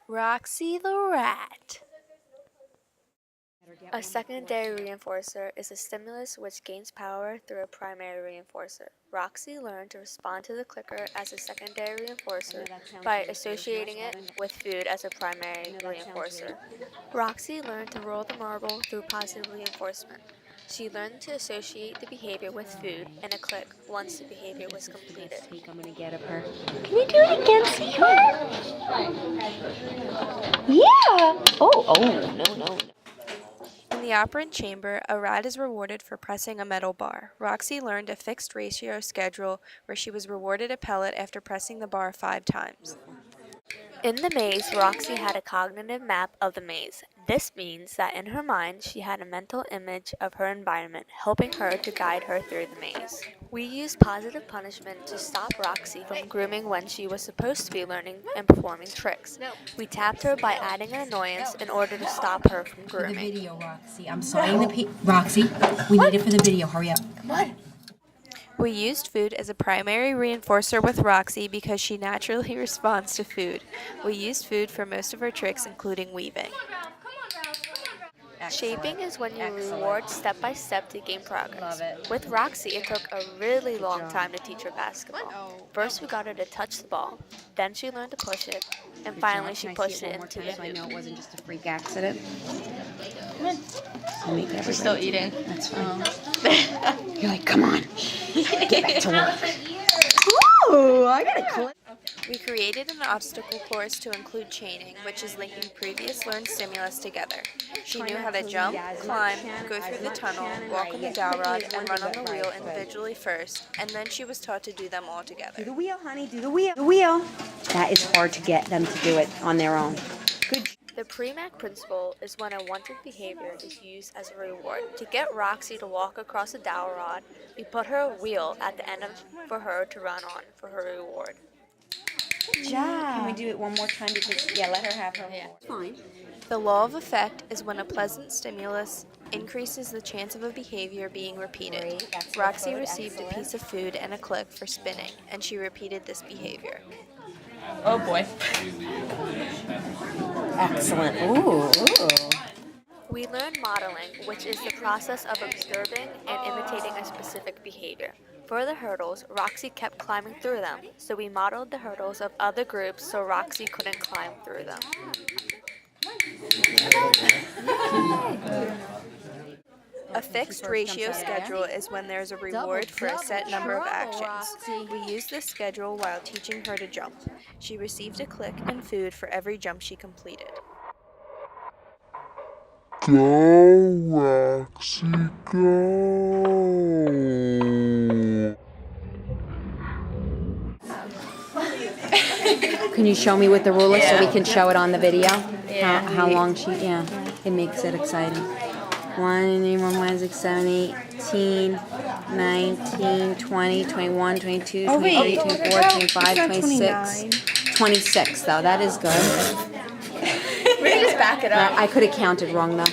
Roxy the rat. A secondary reinforcer is a stimulus which gains power through a primary reinforcer. Roxy learned to respond to the clicker as a secondary reinforcer by associating it with food as a primary reinforcer. Roxy learned to roll the marble through positive reinforcement. She learned to associate the behavior with food and a click once the behavior was completed. I'm gonna get her. Can you do it again, sweetheart? Yeah. No. In the operant chamber, a rat is rewarded for pressing a metal bar. Roxy learned a fixed ratio schedule where she was rewarded a pellet after pressing the bar 5 times. In the maze, Roxy had a cognitive map of the maze. This means that in her mind, she had a mental image of her environment, helping her to guide her through the maze. We used positive punishment to stop Roxy from grooming when she was supposed to be learning and performing tricks. We tapped her by adding an annoyance in order to stop her from For the grooming. video, Roxy. I'm sorry. Roxy, we need it for the video. Hurry up. Come on. We used food as a primary reinforcer with Roxy because she naturally responds to food. We used food for most of her tricks, including weaving. Shaping is when you reward step by step to gain progress. Love it. With Roxy, it took a really long time to teach her basketball. First, we got her to touch the ball. Then she learned to push it. And finally, she pushed it into the so I know hoop. it wasn't just a freak accident. Come on. We're still eating. That's fine. You're like, come on. Get back to work. Ooh, I got a clip. We created an obstacle course to include chaining, which is linking previous learned stimulus together. She knew how to jump, climb, go through the tunnel, walk on the dowel rod, and run on the wheel individually first, and then she was taught to do them all Do together. the wheel, honey. Do the wheel. The wheel. That is hard to get them to do it on their own. Good. The PSYCH principle is when a wanted behavior is used as a reward. To get Roxy to walk across a dowel rod, we put her a wheel at the end for her to run on for her reward. Good job. Can we do it one more time? Because, let her have her. Yeah. Fine. The law of effect is when a pleasant stimulus increases the chance of a behavior being repeated. Roxy received a piece of food and a click for spinning, and she repeated this behavior. Oh boy. Excellent. Ooh. We learned modeling, which is the process of observing and imitating a specific behavior. For the hurdles, Roxy kept climbing through them, so we modeled the hurdles of other groups so Roxy couldn't climb through them. A fixed ratio schedule is when there's a reward for a set number of actions. We used this schedule while teaching her to jump. She received a click and food for every jump she completed. Go, Roxy, go. Can you show me with the ruler so we can show it on the video? Yeah. How long it makes it exciting. 1, 1, 6, 7, 18, 19, 20, 21, 22, 23, 24, 25, 26. 26, though. That is good. We can just back it up. I could have counted wrong, though.